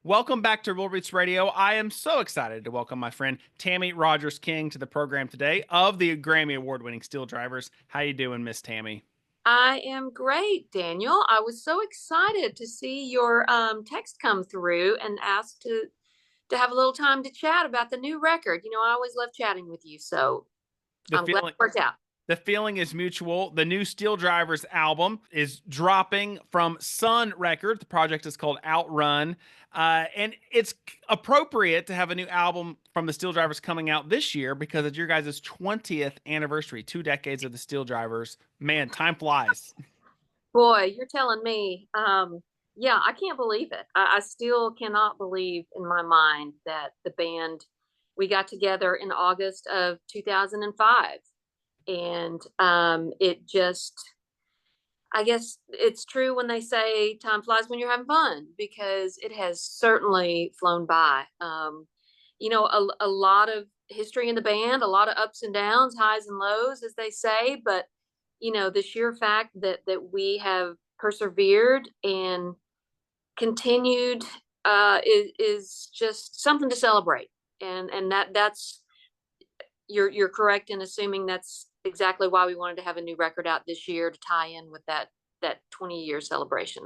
Welcome back to Real Roots Radio. I am so excited to welcome my friend Tammy Rogers King to the program today of the Grammy Award-winning SteelDrivers. How you doing, Miss Tammy? I am great, Daniel. I was so excited to see your text come through and ask to have a little time to chat about the new record. I always love chatting with you, so The I'm glad feeling it worked out. the feeling is mutual. The new SteelDrivers album is dropping from Sun Records. The project is called Outrun. And it's appropriate to have a new album from the SteelDrivers coming out this year because it's your guys' 20th anniversary, 2 decades of the SteelDrivers. Man, time flies. Boy, you're telling me. Yeah, I can't believe it. I still cannot believe in my mind that the band we got together in August of 2005, and it just I guess it's true when they say time flies when you're having fun because it has certainly flown by. A lot of history in the band, a lot of ups and downs, highs and lows, as they say. But the sheer fact that we have persevered and continued is just something to celebrate. And that's you're correct in assuming that's exactly why we wanted to have a new record out this year to tie in with that 20-year celebration.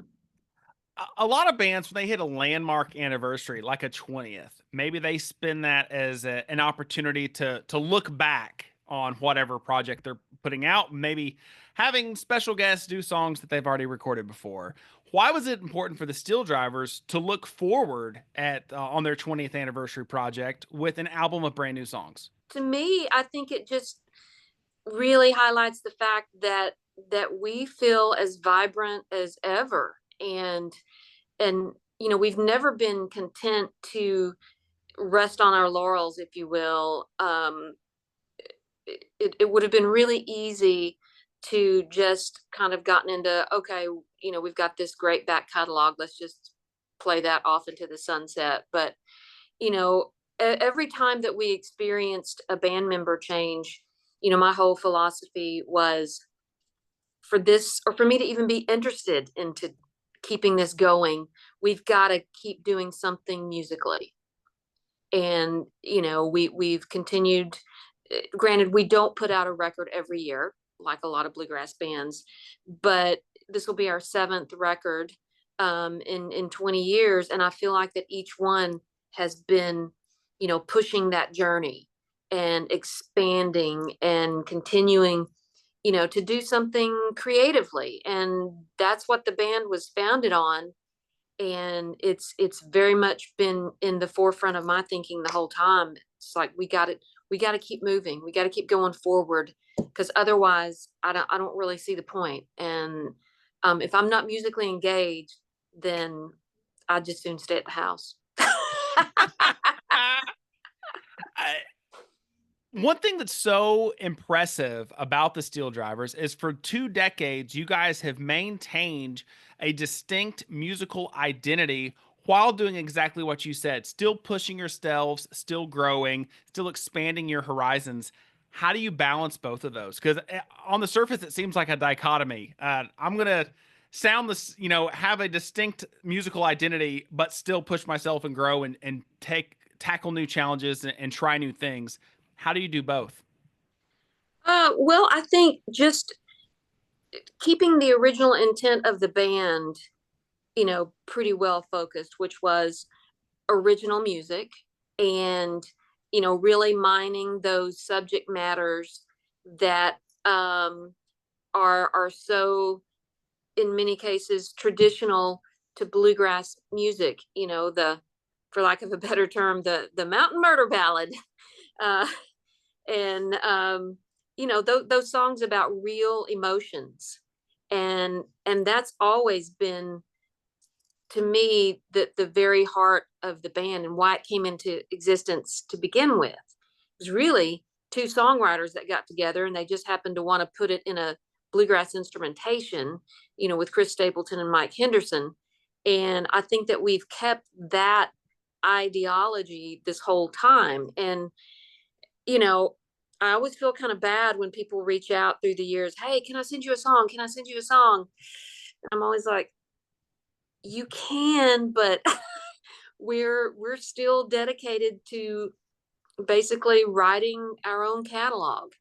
A lot of bands, when they hit a landmark anniversary, like a 20th, maybe they spin that as an opportunity to look back on whatever project they're putting out, maybe having special guests do songs that they've already recorded before. Why was it important for the SteelDrivers to look forward at on their 20th anniversary project with an album of brand new songs? To me, I think it just really highlights the fact that we feel as vibrant as ever, and we've never been content to rest on our laurels, if you will. It would have been really easy to just kind of gotten into, okay, we've got this great back catalog, let's just play that off into the sunset. But every time that we experienced a band member change, my whole philosophy was, for this, or for me to even be interested into keeping this going, we've got to keep doing something musically. And we've continued. Granted, we don't put out a record every year like a lot of bluegrass bands, but this will be our seventh record in 20 years, and I feel like that each one has been, pushing that journey and expanding and continuing, to do something creatively, and that's what the band was founded on. And it's very much been in the forefront of my thinking the whole time. It's like we got to keep moving, we got to keep going forward, because otherwise I don't really see the point. And if I'm not musically engaged, then I just soon stay at the house. I, One thing that's so impressive about the SteelDrivers is for 2 decades, you guys have maintained a distinct musical identity while doing exactly what you said, still pushing yourselves, still growing, still expanding your horizons. How do you balance both of those? Because on the surface, it seems like a dichotomy. I'm going to sound this, have a distinct musical identity, but still push myself and grow and tackle new challenges and try new things. How do you do both? Well, I think just keeping the original intent of the band, pretty well focused, which was original music, and really mining those subject matters that are so, in many cases, traditional to bluegrass music. The, for lack of a better term, the mountain murder ballad, uh, and those songs about real emotions, and that's always been, to me, the very heart of the band and why it came into existence to begin with. It was really two songwriters that got together, and they just happened to want to put it in a bluegrass instrumentation, with Chris Stapleton and Mike Henderson. And I think that we've kept that ideology this whole time. And you know, I always feel kind of bad when people reach out through the years, hey, can I send you a song? Can I send you a song? I'm always like, you can, but we're still dedicated to basically writing our own catalog.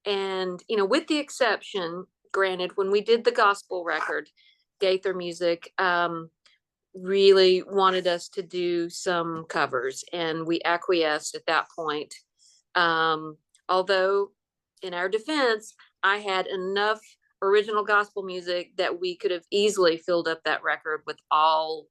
And, with the exception, granted, when we did the gospel record, Gaither Music really wanted us to do some covers, and we acquiesced at that point. Although, in our defense, I had enough original gospel music that we could have easily filled up that record with all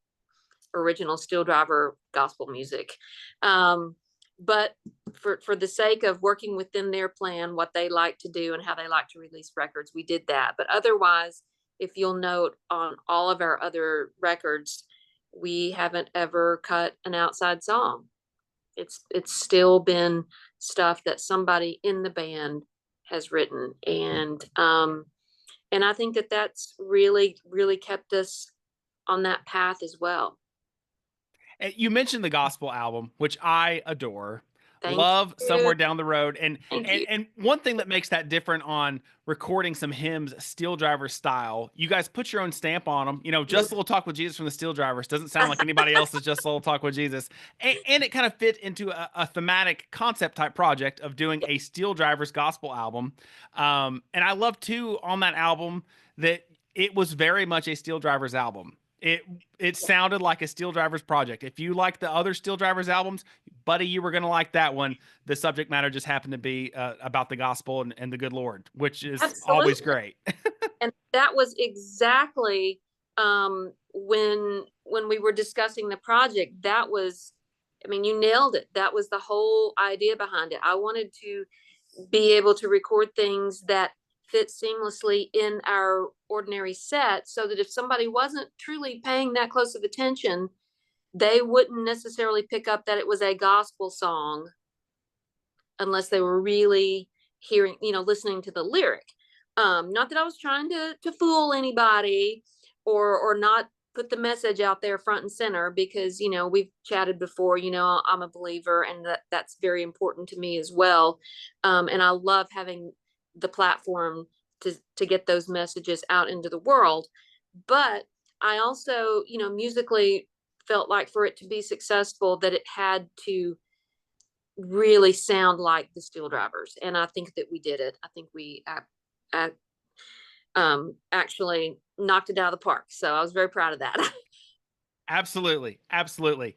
original SteelDriver gospel music. But for the sake of working within their plan, what they like to do and how they like to release records, we did that. But otherwise, if you'll note on all of our other records, we haven't ever cut an outside song. It's still been stuff that somebody in the band has written, and I think that that's really kept us on that path as well. You mentioned the gospel album, which I adore. Thank Love you. Somewhere Down the Road. And Thank and you. and one thing that makes that different on recording some hymns SteelDrivers style, you guys put your own stamp on them. Just a little talk with Jesus from the SteelDrivers doesn't sound like anybody else's Just a Little Talk with Jesus. And it kind of fit into a thematic concept type project of doing a SteelDrivers gospel album. And I love too on that album that it was very much a SteelDrivers album. It sounded like a SteelDrivers project. If you like the other SteelDrivers albums, buddy, you were going to like that one. The subject matter just happened to be about the gospel and the good Lord, which is always Absolutely. great. And that was exactly when we were discussing the project. That was, I mean, you nailed it. That was the whole idea behind it. I wanted to be able to record things that fit seamlessly in our ordinary set, so that if somebody wasn't truly paying that close of attention, they wouldn't necessarily pick up that it was a gospel song unless they were really hearing, listening to the lyric. Not that I was trying to fool anybody or not put the message out there front and center, because we've chatted before. I'm a believer, and that's very important to me as well. And I love having the platform to get those messages out into the world. But I also, musically felt like for it to be successful, that it had to really sound like the SteelDrivers, and I think that we did it. I think we actually knocked it out of the park. So I was very proud of that. Absolutely. Absolutely.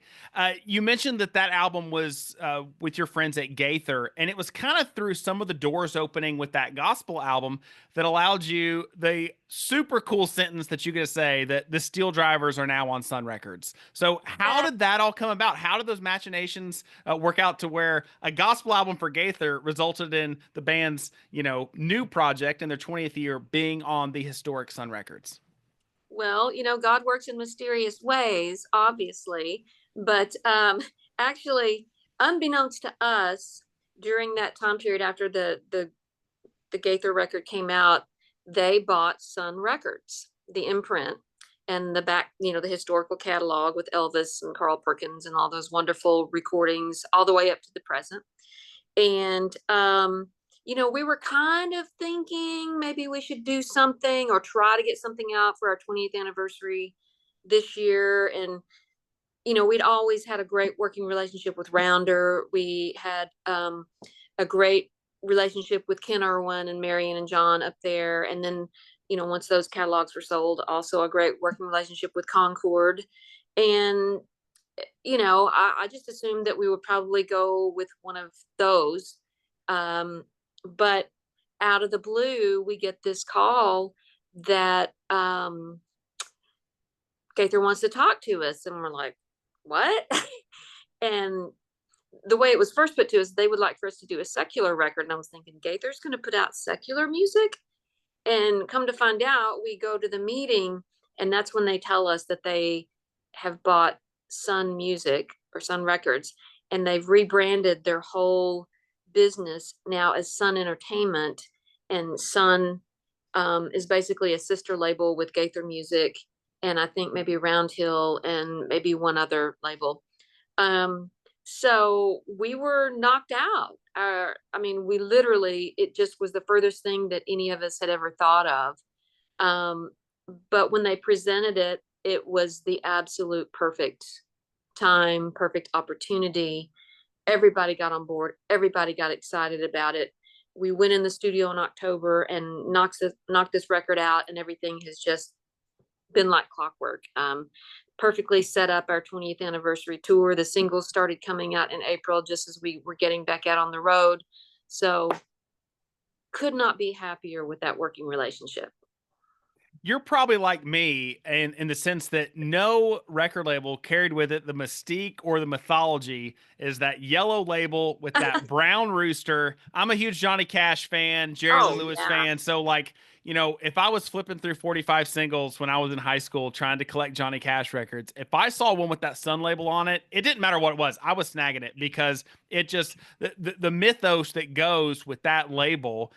You mentioned that album was with your friends at Gaither, and it was kind of through some of the doors opening with that gospel album that allowed you the super cool sentence that you get to say that the SteelDrivers are now on Sun Records. So how did that all come about? How did those machinations work out to where a gospel album for Gaither resulted in the band's, new project in their 20th year being on the historic Sun Records? Well, God works in mysterious ways, obviously, but actually, unbeknownst to us, during that time period after the Gaither record came out, they bought Sun Records, the imprint, and the back, the historical catalog with Elvis and Carl Perkins and all those wonderful recordings all the way up to the present. And we were kind of thinking maybe we should do something or try to get something out for our 20th anniversary this year. And, we'd always had a great working relationship with Rounder. We had a great relationship with Ken Irwin and Marion and John up there. And then, once those catalogs were sold, also a great working relationship with Concord. And, I just assumed that we would probably go with one of those. But out of the blue, we get this call that Gaither wants to talk to us. And we're like, what? And the way it was first put to us, they would like for us to do a secular record. And I was thinking, Gaither's going to put out secular music? And come to find out, we go to the meeting, and that's when they tell us that they have bought Sun Music or Sun Records, and they've rebranded their whole business now as Sun Entertainment. And Sun is basically a sister label with Gaither Music, and I think maybe Round Hill and maybe one other label. So we were knocked out. We literally, it just was the furthest thing that any of us had ever thought of. But when they presented it, it was the absolute perfect time, perfect opportunity. Everybody got on board. Everybody got excited about it. We went in the studio in October and knocked this record out, and everything has just been like clockwork. Perfectly set up our 20th anniversary tour. The singles started coming out in April, just as we were getting back out on the road. So could not be happier with that working relationship. You're probably like me in the sense that no record label carried with it the mystique or the mythology is that yellow label with that brown rooster. I'm a huge Johnny Cash fan, Jerry Lee Lewis fan. So like, you know, if I was flipping through 45 singles when I was in high school trying to collect Johnny Cash records, if I saw one with that Sun label on it, it didn't matter what it was. I was snagging it because it just, the mythos that goes with that label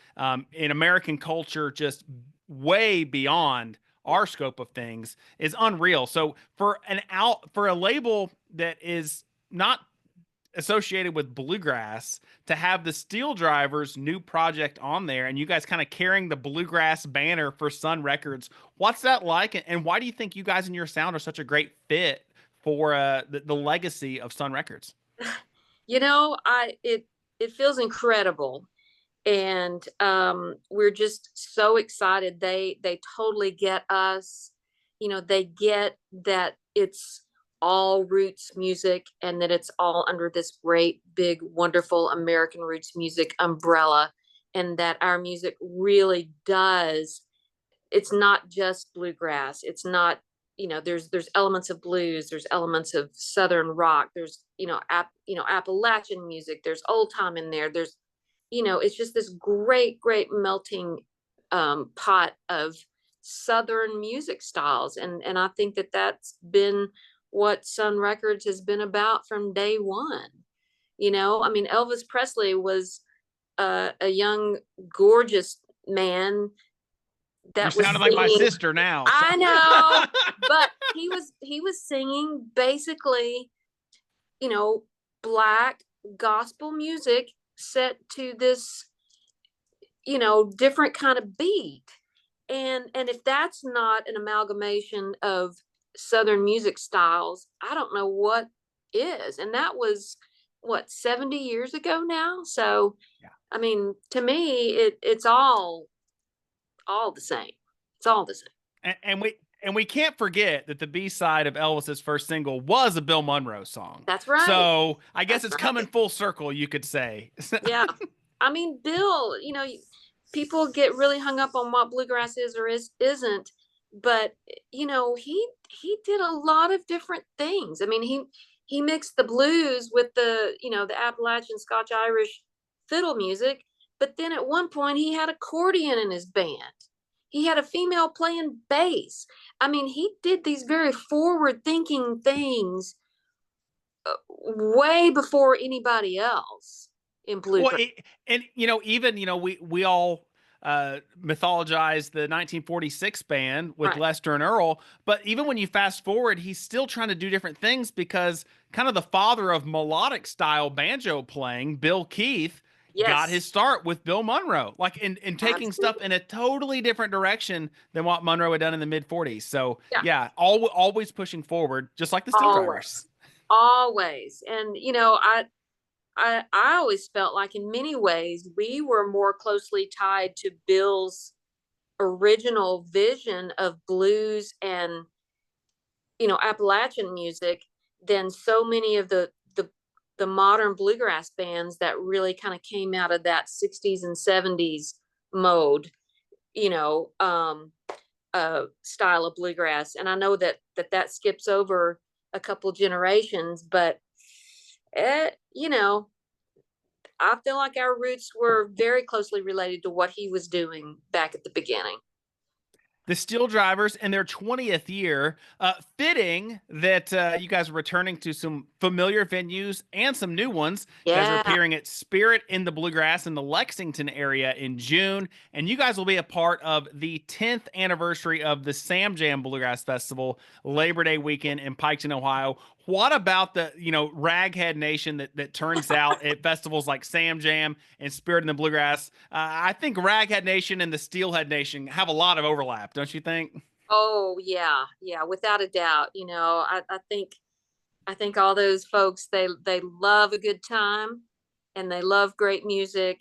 in American culture just way beyond our scope of things is unreal. So for a label that is not associated with bluegrass to have the SteelDrivers new project on there and you guys kind of carrying the bluegrass banner for Sun Records, what's that like? And why do you think you guys and your sound are such a great fit for the legacy of Sun Records? You know, it feels incredible, and we're just so excited. They totally get us. You know, they get that it's all roots music and that it's all under this great big wonderful American roots music umbrella, and that our music really does, it's not just bluegrass. It's not, you know, there's elements of blues, there's elements of southern rock, there's, Appalachian music, there's old time in there, there's, it's just this great melting pot of southern music styles, and I think that that's been what Sun Records has been about from day one. I mean, Elvis Presley was a young gorgeous man You're that was sounding like my singing. sister now. I know, but he was singing basically, black gospel music set to this, different kind of beat. And if that's not an amalgamation of southern music styles, I don't know what is. And that was what, 70 years ago now. So Yeah. I mean, to me, it's all the same. It's all the same. And we can't forget that the B-side of Elvis's first single was a Bill Monroe song. That's right. So I guess That's it's right. coming full circle, you could say. Yeah. I mean, Bill, people get really hung up on what bluegrass is or isn't, but he did a lot of different things. I mean, he mixed the blues with the Appalachian Scotch Irish fiddle music, but then at one point he had accordion in his band. He had a female playing bass. I mean, he did these very forward thinking things way before anybody else in bluegrass. Well, we all mythologize the 1946 band with Right. Lester and Earl, but even when you fast forward, he's still trying to do different things because kind of the father of melodic style banjo playing, Bill Keith, got his start with Bill Monroe, like in taking stuff in a totally different direction than what Monroe had done in the mid 40s. So yeah, always pushing forward, just like the SteelDrivers. Always. And I always felt like in many ways we were more closely tied to Bill's original vision of blues and Appalachian music than so many of the modern bluegrass bands that really kind of came out of that 60s and 70s mode, style of bluegrass. And I know that skips over a couple generations, but I feel like our roots were very closely related to what he was doing back at the beginning. The SteelDrivers in their 20th year, fitting that you guys are returning to some familiar venues and some new ones. You guys are appearing at Spirit in the Bluegrass in the Lexington area in June, and you guys will be a part of the 10th anniversary of the SamJam Bluegrass Festival, Labor Day weekend in Piketon, Ohio. What about the, raghead nation that turns out at festivals like SamJam and Spirit in the Bluegrass? I think raghead nation and the steelhead nation have a lot of overlap, don't you think? Oh yeah, without a doubt. I think I think all those folks, they love a good time and they love great music.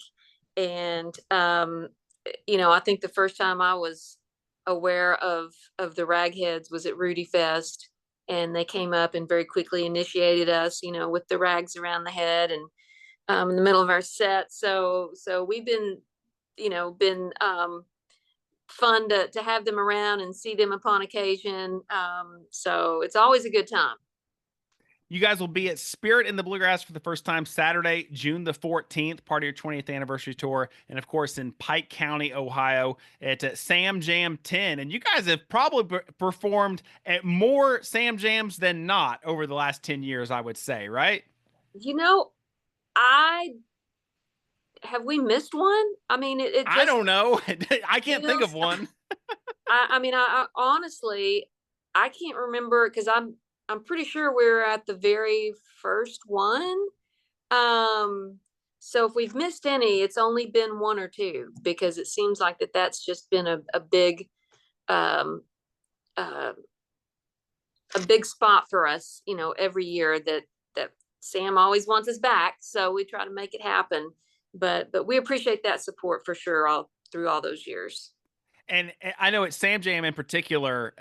And I think the first time I was aware of the Ragheads was at Rudy Fest, and they came up and very quickly initiated us, with the rags around the head and in the middle of our set. So we've been fun to have them around and see them upon occasion. So it's always a good time. You guys will be at Spirit in the Bluegrass for the first time Saturday, June the 14th, part of your 20th anniversary tour. And of course, in Pike County, Ohio, at SamJam 10. And you guys have probably performed at more Sam Jams than not over the last 10 years, I would say, right? You know, I have we missed one? I mean, it I just don't know. I can't think of feels. one. I mean, I honestly, I can't remember because I'm pretty sure we're at the very first one. Um, so if we've missed any, it's only been one or two because it seems like that's just been a big um uh, a big spot for us, every year that Sam always wants us back. So we try to make it happen. But we appreciate that support for sure all through all those years. And I know at Sam Jam in particular,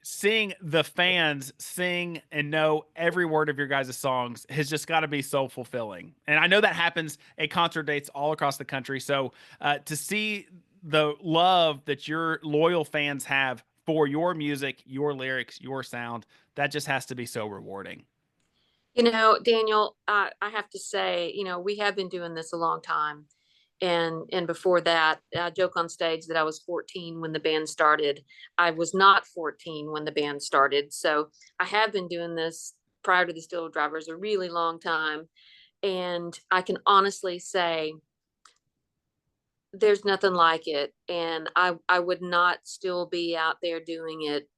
seeing the fans sing and know every word of your guys' songs has just got to be so fulfilling. And I know that happens at concert dates all across the country. So to see the love that your loyal fans have for your music, your lyrics, your sound, that just has to be so rewarding. Daniel, I have to say, we have been doing this a long time. And before that, I joke on stage that I was 14 when the band started. I was not 14 when the band started. So I have been doing this prior to the SteelDrivers a really long time. And I can honestly say there's nothing like it. And I would not still be out there doing it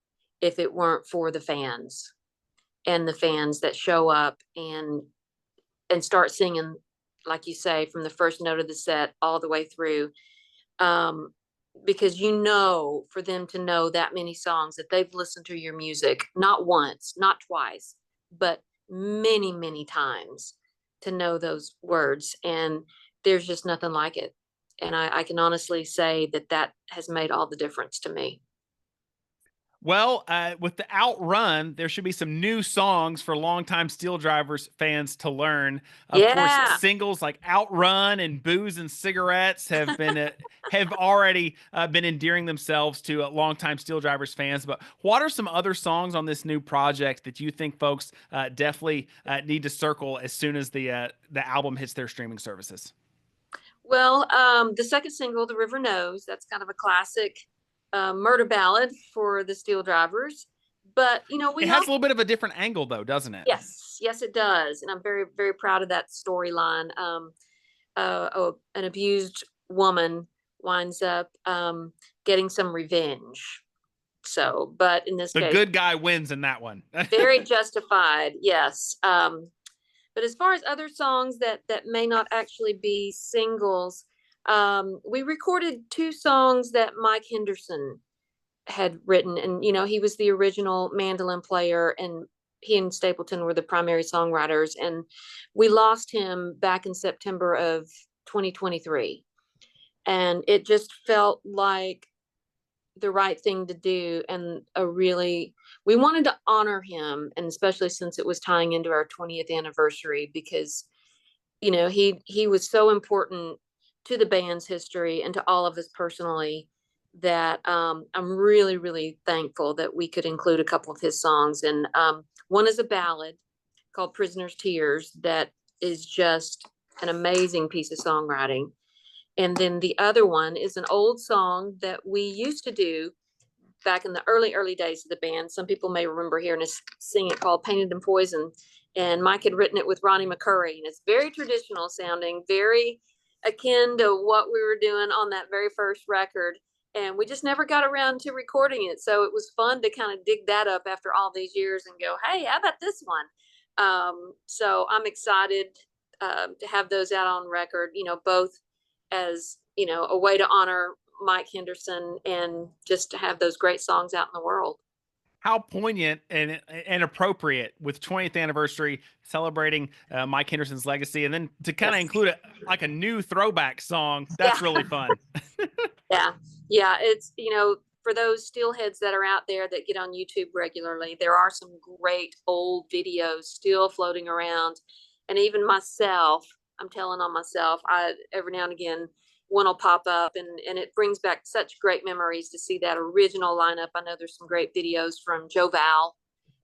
if it weren't for the fans and the fans that show up and start singing, like you say, from the first note of the set all the way through. um because for them to know that many songs, that they've listened to your music not once, not twice, but many, many times, to know those words. And there's just nothing like it. And I can honestly say that has made all the difference to me. Well, with the Outrun, there should be some new songs for longtime Steel Drivers fans to learn. Of course, Yeah. singles like Outrun and Booze and Cigarettes have already been endearing themselves to longtime Steel Drivers fans. But what are some other songs on this new project that you think folks definitely need to circle as soon as the album hits their streaming services? Well, the second single, "The River Knows," that's kind of a classic murder ballad for the SteelDrivers. But It we has a also. little bit of a different angle, though, doesn't it? Yes, yes, it does, and I'm very, very proud of that storyline. An abused woman winds up getting some revenge. So, but in this The case, good guy wins in that one. very justified. Yes. But as far as other songs that may not actually be singles, we recorded two songs that Mike Henderson had written. And he was the original mandolin player, and he and Stapleton were the primary songwriters. And we lost him back in September of 2023, and it just felt like the right thing to do. And we wanted to honor him, and especially since it was tying into our 20th anniversary, because he was so important to the band's history and to all of us personally, that I'm really, really thankful that we could include a couple of his songs. And one is a ballad called "Prisoner's Tears" that is just an amazing piece of songwriting. And then the other one is an old song that we used to do back in the early, early days of the band. Some people may remember hearing us sing it, called "Painted in Poison." And Mike had written it with Ronnie McCurry. And it's very traditional sounding, very akin to what we were doing on that very first record. And we just never got around to recording it. So it was fun to kind of dig that up after all these years and go, hey, how about this one? So I'm excited to have those out on record, both as, a way to honor Mike Henderson and just to have those great songs out in the world. how poignant and appropriate with 20th anniversary celebrating Mike Henderson's legacy, and then to kind of Yes. include like a new throwback song. Yeah. That's really fun. Yeah. Yeah. It's, for those steelheads that are out there that get on YouTube regularly, there are some great old videos still floating around. And even myself, I'm telling on myself, I every now and again one will pop up, and it brings back such great memories to see that original lineup. I know there's some great videos from Joe Val,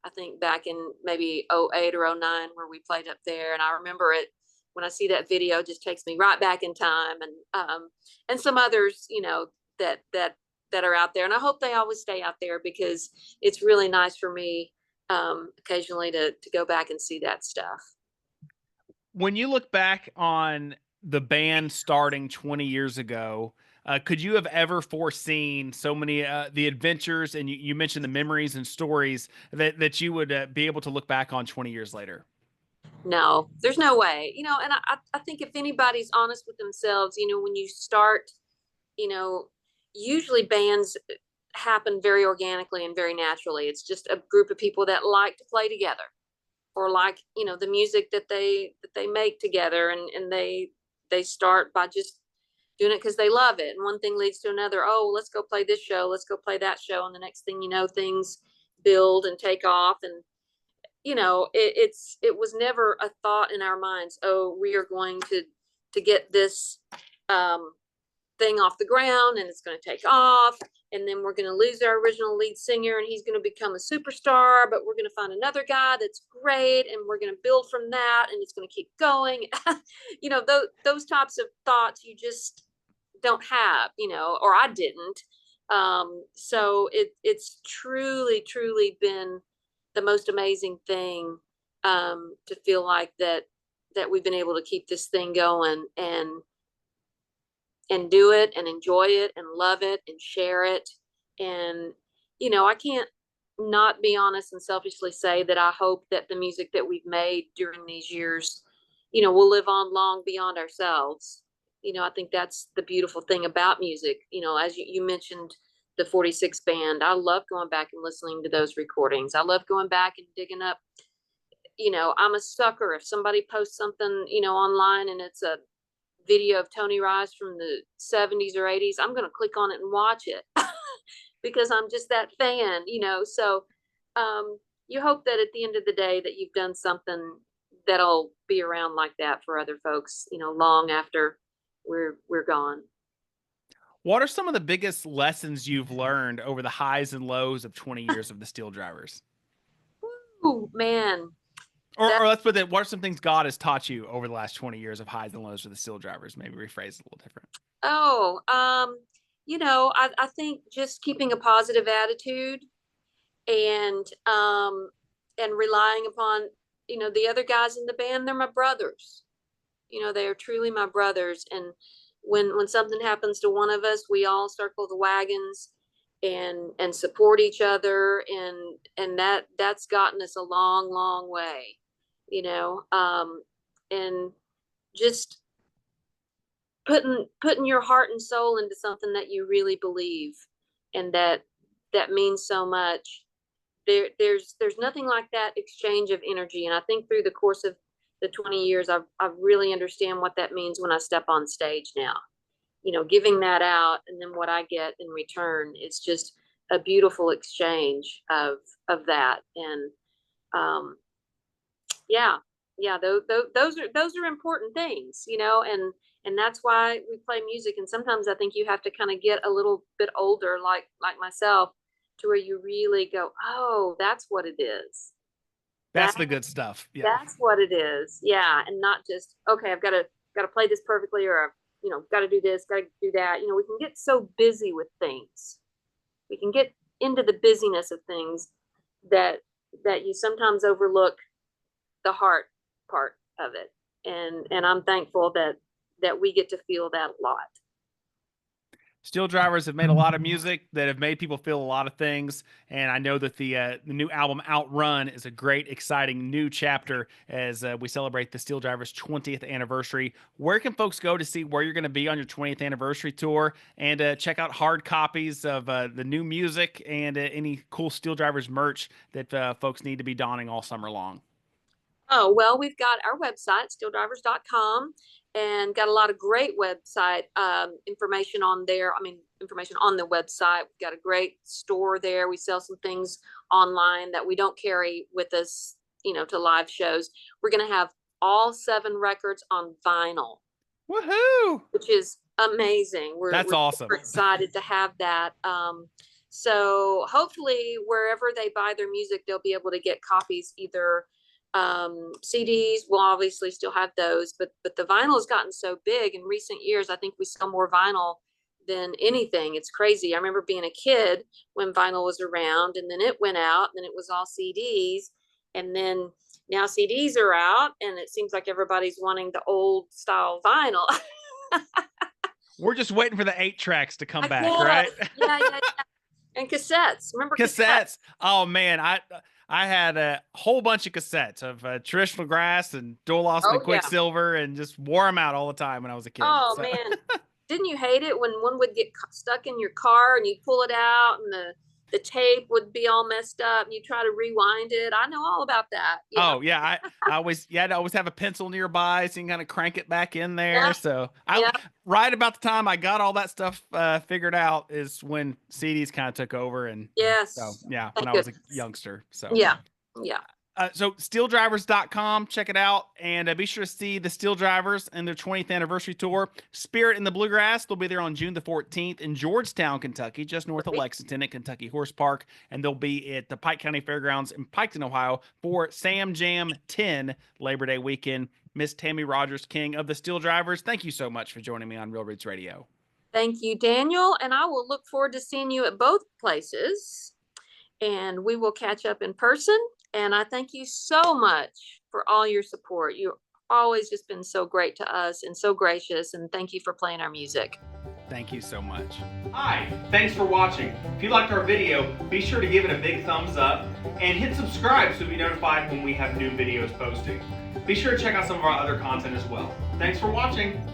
I think back in maybe '08 or '09 where we played up there. And I remember it when I see that video, it just takes me right back in time. And some others, that are out there. And I hope they always stay out there, because it's really nice for me occasionally to go back and see that stuff. When you look back on the band starting 20 years ago, could you have ever foreseen so many the adventures, and you mentioned the memories and stories that you would be able to look back on 20 years later? No, there's no way. And I think if anybody's honest with themselves, when you start, you know, usually bands happen very organically and very naturally. It's just a group of people that like to play together, or like, the music that they make together, and they start by just doing it because they love it. And one thing leads to another. Oh, let's go play this show. Let's go play that show. And the next thing you know, things build and take off. And it was never a thought in our minds, oh, we are going to get this um, thing off the ground, and it's going to take off, and then we're going to lose our original lead singer, and he's going to become a superstar, but we're going to find another guy that's great, and we're going to build from that, and it's going to keep going. Those types of thoughts you just don't have, or I didn't. So it's truly been the most amazing thing, to feel like that we've been able to keep this thing going, and do it and enjoy it and love it and share it. And I can't not be honest and selfishly say that I hope that the music that we've made during these years, will live on long beyond ourselves. I think that's the beautiful thing about music. As you mentioned, the 46 band, I love going back and listening to those recordings. I love going back and digging up. I'm a sucker if somebody posts something, online, and it's a video of Tony Rice from the 70s or 80s. I'm going to click on it and watch it because I'm just that fan. So you hope that at the end of the day that you've done something that'll be around like that for other folks, long after we're gone. What are some of the biggest lessons you've learned over the highs and lows of 20 years of the SteelDrivers? Oh man. Or let's put it, what are some things God has taught you over the last 20 years of highs and lows for the SteelDrivers? Maybe rephrase it a little different. Oh, I think just keeping a positive attitude, and relying upon, the other guys in the band. They're my brothers. They are truly my brothers. And when something happens to one of us, we all circle the wagons and support each other. And that's gotten us a long way, and just putting your heart and soul into something that you really believe, and that means so much. There's nothing like that exchange of energy. And I think through the course of the 20 years, I've really understand what that means when I step on stage now. Giving that out, and then what I get in return is just a beautiful exchange of that. And yeah, those are important things, and that's why we play music. And sometimes I think you have to kind of get a little bit older, like myself, to where you really go, oh, that's what it is. That's the good stuff. Yeah. That's what it is. Yeah. And not just, okay, I've got to play this perfectly, or got to do this, got to do that. We can get so busy with things. We can get into the busyness of things that you sometimes overlook the heart part of it. And I'm thankful that we get to feel that a lot. SteelDrivers have made a lot of music that have made people feel a lot of things, and I know that the new album Outrun is a great, exciting new chapter as we celebrate the SteelDrivers 20th anniversary. Where can folks go to see where you're going to be on your 20th anniversary tour and check out hard copies of the new music and any cool SteelDrivers merch that folks need to be donning all summer long? Oh, well, we've got our website, steeldrivers.com, and got a lot of great website information on there. I mean, information on the website. We've got a great store there. We sell some things online that we don't carry with us, to live shows. We're going to have all 7 records on vinyl. Woohoo! Which is amazing. That's awesome. We're excited to have that. So hopefully wherever they buy their music, they'll be able to get copies, either CDs. We'll obviously still have those, but the vinyl has gotten so big in recent years. I think we sell more vinyl than anything. It's crazy. I remember being a kid when vinyl was around, and then it went out, and then it was all CDs, and then now CDs are out, and it seems like everybody's wanting the old style vinyl. We're just waiting for the 8 tracks to come back, guess. right? Yeah. And cassettes. Remember cassettes? Oh man, I had a whole bunch of cassettes of traditional grass and Dual Austin and Quicksilver, and just wore them out all the time when I was a kid. Oh man, didn't you hate it when one would get stuck in your car and you pull it out and the tape would be all messed up and you try to rewind it? I know all about that. Oh yeah, I always I'd always have a pencil nearby so you can kind of crank it back in there. Yeah. So right about the time I got all that stuff figured out is when CDs kind of took over, and so when I was a youngster. So yeah. So SteelDrivers.com, check it out, and be sure to see the SteelDrivers and their 20th anniversary tour, Spirit in the Bluegrass. They'll be there on June the 14th in Georgetown, Kentucky, just north of Lexington at Kentucky Horse Park, and they'll be at the Pike County Fairgrounds in Piketon, Ohio for SamJam 10 Labor Day weekend. Miss Tammy Rogers King of the SteelDrivers, thank you so much for joining me on Real Roots Radio. Thank you, Daniel, and I will look forward to seeing you at both places, and we will catch up in person. And I thank you so much for all your support. You've always just been so great to us and so gracious. And thank you for playing our music. Thank you so much. Hi, thanks for watching. If you liked our video, be sure to give it a big thumbs up and hit subscribe so you'll be notified when we have new videos posted. Be sure to check out some of our other content as well. Thanks for watching.